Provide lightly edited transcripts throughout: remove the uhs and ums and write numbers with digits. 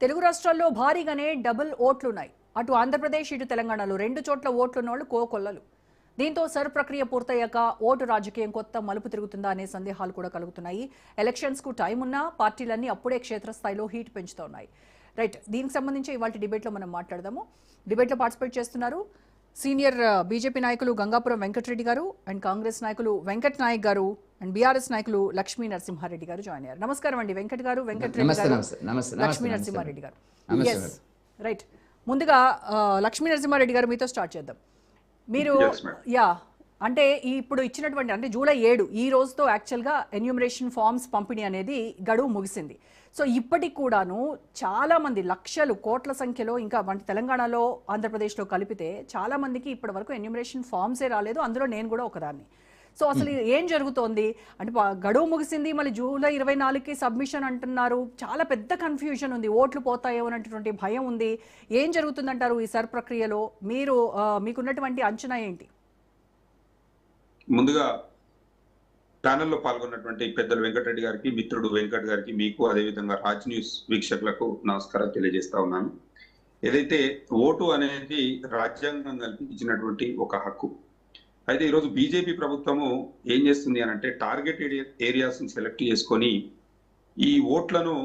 తెలుగు రాష్ట్రాల్లో భారీగానే డబుల్ ఓట్లున్నాయి. అటు ఆంధ్రప్రదేశ్ ఇటు తెలంగాణలో రెండు చోట్ల ఓట్లున్న వాళ్ళు కోకొల్లలు. దీంతో సర్ ప్రక్రియ పూర్తయ్యాక ఓటు రాజకీయం కొత్త మలుపు తిరుగుతుందా అనే సందేహాలు కూడా కలుగుతున్నాయి. ఎలక్షన్స్ కు టైం ఉన్నా పార్టీలన్నీ అప్పుడే క్షేత్రస్థాయిలో హీట్ పెంచుతున్నాయి. రైట్, దీనికి సంబంధించి ఇవాళ డిబేట్లో మనం మాట్లాడదాము. డిబేట్లో పార్టిసిపేట్ చేస్తున్నారు సీనియర్ బీజేపీ నాయకులు గంగాపురం వెంకటరెడ్డి గారు అండ్ కాంగ్రెస్ నాయకులు వెంకట్ నాయక్ గారు అండ్ బీఆర్ఎస్ నాయకులు లక్ష్మీ నరసింహారెడ్డి గారు జాయిన్ అయ్యారు. నమస్కారం అండి వెంకట్ గారు, వెంకటరెడ్డి గారు, లక్ష్మీ నరసింహారెడ్డి గారు. రైట్, ముందుగా లక్ష్మీ నరసింహారెడ్డి గారు మీతో స్టార్ట్ చేద్దాం. మీరు అంటే ఇప్పుడు ఇచ్చినటువంటి అంటే జూలై 7 ఈ రోజుతో యాక్చువల్గా ఎన్యూమరేషన్ ఫార్మ్స్ పంపిణీ అనేది గడువు ముగిసింది. సో ఇప్పటికి కూడాను చాలా మంది లక్షలు కోట్ల సంఖ్యలో ఇంకా అంటే తెలంగాణలో ఆంధ్రప్రదేశ్లో కలిపితే చాలా మందికి ఇప్పటి వరకు ఎన్యూమరేషన్ ఫార్మ్సే రాలేదు. అందులో నేను కూడా ఒకదాన్ని. సో అసలు ఏం జరుగుతోంది అంటే గడువు ముగిసింది, మళ్ళీ జూలై 24కి సబ్మిషన్ అంటున్నారు. చాలా పెద్ద కన్ఫ్యూజన్ ఉంది, ఓట్లు పోతాయో అనేటువంటి భయం ఉంది. ఏం జరుగుతుందంటారు ఈ సర్ ప్రక్రియలో? మీకున్నటువంటి అంచనా ఏంటి? ముందుగా ప్యానెల్లో పాల్గొన్నటువంటి పెద్దలు వెంకటరెడ్డి గారికి, మిత్రుడు వెంకట్ గారికి, మీకు అదేవిధంగా రాజ్ న్యూస్ వీక్షకులకు నమస్కారం తెలియజేస్తా ఉన్నాను. ఏదైతే ఓటు అనేది రాజ్యాంగం కల్పించినటువంటి ఒక హక్కు. అయితే ఈరోజు బీజేపీ ప్రభుత్వము ఏం చేస్తుంది అని అంటే టార్గెటెడ్ ఏరియాస్ సెలెక్ట్ చేసుకొని ఈ ఓట్లను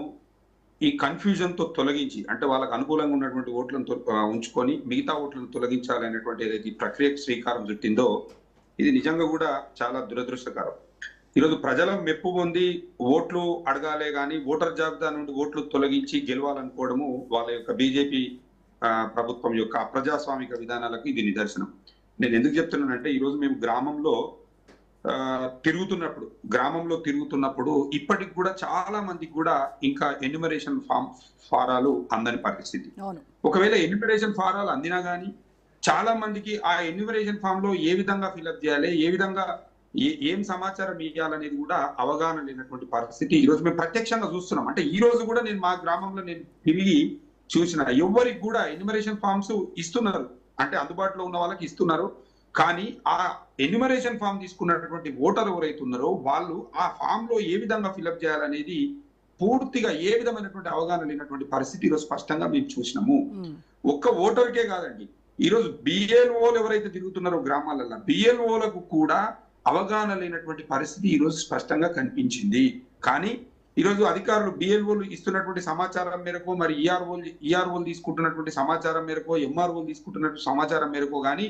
ఈ కన్ఫ్యూజన్ తో తొలగించి, అంటే వాళ్ళకు అనుకూలంగా ఉన్నటువంటి ఓట్లను ఉంచుకొని మిగతా ఓట్లను తొలగించాలనేటువంటి ఏదైతే ప్రక్రియకు శ్రీకారం చుట్టిందో ఇది నిజంగా కూడా చాలా దురదృష్టకరం. ఈరోజు ప్రజల మెప్పు పొంది ఓట్లు అడగాలే కానీ ఓటర్ జాబితా నుండి ఓట్లు తొలగించి గెలవాలనుకోవడము వాళ్ళ యొక్క బీజేపీ ప్రభుత్వం యొక్క అప్రజాస్వామిక విధానాలకు ఇది నిదర్శనం. నేను ఎందుకు చెప్తున్నానంటే ఈరోజు మేము గ్రామంలో తిరుగుతున్నప్పుడు ఇప్పటికి కూడా చాలా మందికి కూడా ఇంకా ఎన్యూమరేషన్ ఫారాలు అందని పరిస్థితి. ఒకవేళ ఎన్యూమరేషన్ ఫారాలు అందినా కానీ చాలా మందికి ఆ ఎన్యూమరేషన్ ఫామ్ లో ఏ విధంగా ఫిల్అప్ చేయాలి, ఏ విధంగా ఏం సమాచారం ఇవ్వాలనేది కూడా అవగాహన లేనటువంటి పరిస్థితి ఈరోజు మేము ప్రత్యక్షంగా చూస్తున్నాం. అంటే ఈ రోజు కూడా నేను మా గ్రామంలో నేను తిరిగి చూసిన ఎవరికి కూడా ఎన్యూమరేషన్ ఫామ్స్ ఇస్తున్నారు, అంటే అందుబాటులో ఉన్న వాళ్ళకి ఇస్తున్నారు. కానీ ఆ ఎన్యూమరేషన్ ఫామ్ తీసుకున్నటువంటి ఓటర్ ఎవరైతే ఉన్నారో వాళ్ళు ఆ ఫామ్ లో ఏ విధంగా ఫిల్అప్ చేయాలనేది పూర్తిగా ఏ విధమైనటువంటి అవగాహన లేనటువంటి పరిస్థితి ఈరోజు స్పష్టంగా మేము చూసినాము. ఒక్క ఓటర్కే కాదండి, ఈరోజు బిఎల్ఓలు ఎవరైతే తిరుగుతున్నారో గ్రామాలలో బిఎల్ఓలకు కూడా అవగాహన లేనటువంటి పరిస్థితి ఈరోజు స్పష్టంగా కనిపించింది. కానీ ఈరోజు అధికారులు బిఎల్ఓలు ఇస్తున్నటువంటి సమాచారం మేరకు, మరి ఈఆర్ఓలు తీసుకుంటున్నటువంటి సమాచారం మేరకు, ఎంఆర్ఓలు తీసుకుంటున్నటువంటి సమాచారం మేరకు కానీ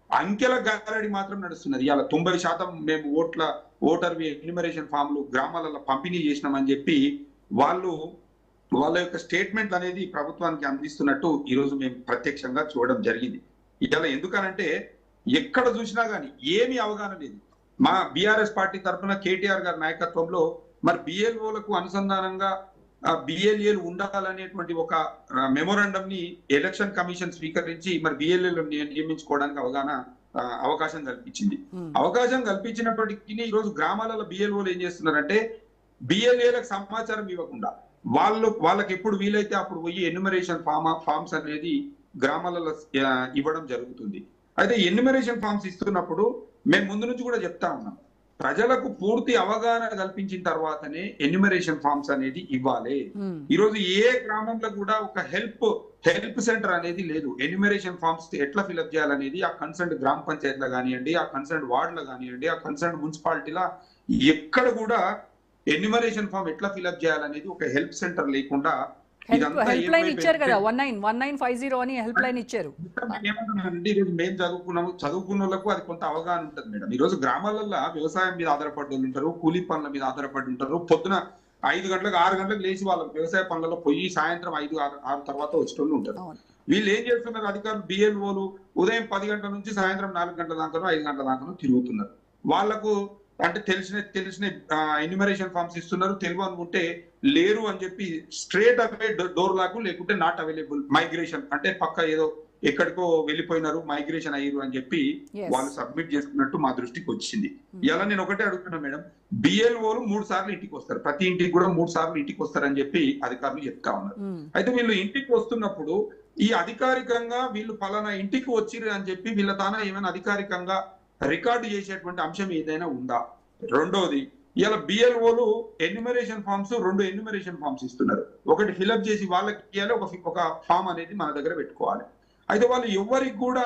అంకెల గారడి మాత్రం నడుస్తున్నది. ఇలా 90% మేము ఓటర్ ఎన్యూమరేషన్ ఫామ్లు గ్రామాలలో పంపిణీ చేసినామని చెప్పి వాళ్ళ యొక్క స్టేట్మెంట్ అనేది ప్రభుత్వానికి అందిస్తున్నట్టు ఈరోజు మేము ప్రత్యక్షంగా చూడడం జరిగింది. ఇలా ఎందుకనంటే ఎక్కడ చూసినా కానీ ఏమీ అవగాహన లేదు. మా బీఆర్ఎస్ పార్టీ తరఫున కేటీఆర్ గారి నాయకత్వంలో మరి బిఎల్ఓలకు అనుసంధానంగా బిఎల్ఏలు ఉండాలనేటువంటి ఒక మెమోరాండం ని ఎలక్షన్ కమిషన్ స్వీకరించి మరి బిఎల్ఏలు నియమించుకోవడానికి అవకాశం కల్పించింది. అవకాశం కల్పించినప్పటికీ ఈరోజు గ్రామాలలో బిఎల్ఓలు ఏం చేస్తున్నారంటే బిఎల్ఏలకు సమాచారం ఇవ్వకుండా వాళ్ళకి ఎప్పుడు వీలైతే అప్పుడు పోయి ఎన్యూమరేషన్ ఫామ్స్ అనేది గ్రామాలలో ఇవ్వడం జరుగుతుంది. అయితే ఎన్యూమరేషన్ ఫామ్స్ ఇస్తున్నప్పుడు మేము ముందు నుంచి కూడా చెప్తా ఉన్నాం, ప్రజలకు పూర్తి అవగాహన కల్పించిన తర్వాతనే ఎన్యూమరేషన్ ఫామ్స్ అనేది ఇవ్వాలి. ఈరోజు ఏ గ్రామంలో కూడా ఒక హెల్ప్ సెంటర్ అనేది లేదు. ఎన్యూమరేషన్ ఫామ్స్ ఎట్లా ఫిల్అప్ చేయాలనేది ఆ కన్సర్న్ గ్రామ పంచాయతీలో కానివ్వండి, ఆ కన్సర్న్ వార్డులో కానివ్వండి, ఆ కన్సర్న్ మున్సిపాలిటీలో ఎక్కడ కూడా ఎన్యూమరేషన్ ఫామ్ ఎట్లా ఫిల్అప్ చేయాలనేది ఒక హెల్ప్ సెంటర్ లేకుండా హెల్ప్ లైన్ ఇచ్చారు కదా, 1950 అని హెల్ప్ లైన్ ఇచ్చారు. ఏమంటున్నానంటే ఈరోజు మేము చదువుకున్న వాళ్ళకు అది కొంత అవగాహన ఉంటుంది మేడం. ఈ రోజు గ్రామాలలో వ్యవసాయం మీద ఆధారపడి ఉంటారు, కూలీ పనుల మీద ఆధారపడి ఉంటారు. పొద్దున 5 గంటలకు 6 గంటలకు లేచి వాళ్ళ వ్యవసాయ పనులలో పోయి సాయంత్రం 5-6 తర్వాత వచ్చేటోళ్ళు ఉంటారు. వీళ్ళు ఏం చేస్తున్నారు, అధికారులు బిఎల్ఓలు ఉదయం 10 గంటల నుంచి సాయంత్రం 4 గంటల దాకా 5 గంటల దాకా తిరుగుతున్నారు. వాళ్లకు అంటే తెలిసిన ఎన్యూమరేషన్ ఫామ్స్ ఇస్తున్నారు, తెలివి అనుకుంటే లేరు అని చెప్పి స్ట్రేట్ అవే డోర్ లాకు, లేకుంటే నాట్ అవైలబుల్, మైగ్రేషన్ అంటే పక్క ఏదో ఎక్కడికో వెళ్ళిపోయినారు, మైగ్రేషన్ అయ్యారు అని చెప్పి వాళ్ళు సబ్మిట్ చేస్తున్నట్టు మా దృష్టికి వచ్చింది. ఇలా నేను ఒకటే అడుగుతున్నా మేడం, బిఎల్ఓలు 3 సార్లు ఇంటికి వస్తారు, ప్రతి ఇంటికి కూడా 3 సార్లు ఇంటికి వస్తారని చెప్పి అధికారులు చెప్తా ఉన్నారు. అయితే వీళ్ళు ఇంటికి వస్తున్నప్పుడు ఈ అధికారికంగా వీళ్ళు పలానా ఇంటికి వచ్చిర్రు అని చెప్పి వీళ్ళ తానా ఏమైనా అధికారికంగా రికార్డు చేసేటువంటి అంశం ఏదైనా ఉందా? రెండోది, ఇలా బిఎల్ఓలు ఎన్యూమరేషన్ ఫామ్స్ 2 ఎన్యూమరేషన్ ఫామ్స్ ఇస్తున్నారు. ఒకటి ఫిల్అప్ చేసి వాళ్ళకి ఇవ్వాలి, ఒక ఫామ్ అనేది మన దగ్గర పెట్టుకోవాలి. అయితే వాళ్ళు ఎవరికి కూడా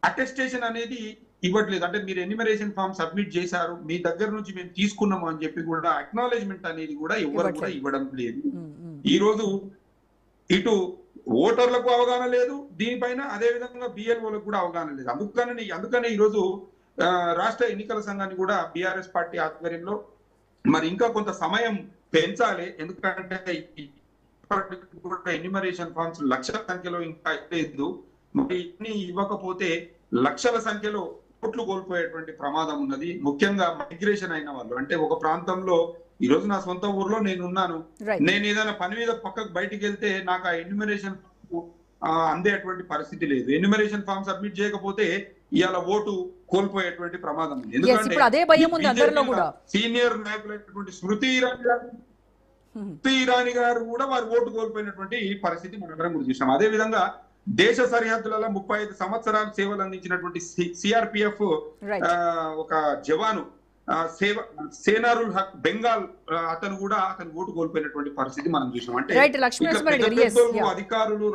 అటెస్టేషన్ అనేది ఇవ్వట్లేదు. అంటే మీరు ఎన్యూమరేషన్ ఫామ్ సబ్మిట్ చేశారు, మీ దగ్గర నుంచి మేము తీసుకున్నాము అని చెప్పి కూడా అక్నాలెడ్జ్మెంట్ అనేది కూడా ఎవరు కూడా ఇవ్వడం లేదు. ఈ రోజు ఇటు ఓటర్లకు అవగాహన లేదు దీనిపైన, అదే విధంగా బిఎల్ఓలకు కూడా అవగాహన లేదు. అందుకనే ఈరోజు రాష్ట్ర ఎన్నికల సంఘాన్ని కూడా బీఆర్ఎస్ పార్టీ ఆధ్వర్యంలో మరి ఇంకా కొంత సమయం పెంచాలి. ఎందుకంటే ఎన్యూమరేషన్ ఫామ్స్ లక్షల సంఖ్యలో ఇంకా లేదు. మరి ఇన్ని ఇవ్వకపోతే లక్షల సంఖ్యలో ఓట్లు కోల్పోయేటువంటి ప్రమాదం ఉన్నది. ముఖ్యంగా మైగ్రేషన్ అయిన వాళ్ళు, అంటే ఒక ప్రాంతంలో ఈ రోజు నా సొంత ఊర్లో నేను ఉన్నాను, నేను ఏదైనా పని మీద పక్కకు బయటికి వెళ్తే నాకు ఆ ఎన్యూమరేషన్ అందేటువంటి పరిస్థితి లేదు. ఎన్యూమరేషన్ ఫామ్ సబ్మిట్ చేయకపోతే ఇవాళ ఓటు కోల్పోయేటువంటి ప్రమాదం ఉంది. ఎందుకంటే సీనియర్ నాయకులైనటువంటి స్మృతి ఇరానీ గారు కూడా వారు ఓటు కోల్పోయినటువంటి పరిస్థితి మనందరం కూడా చూసాం. అదే విధంగా దేశ సరిహద్దులలో 35 సంవత్సరాలు సేవలు అందించినటువంటి సిఆర్పిఎఫ్ ఒక జవాను సేనారుల్ హక్ బెంగాల్ అతను ఓటు కోల్పోయినటువంటి పరిస్థితి మనం చూసాం. అంటే అధికారులు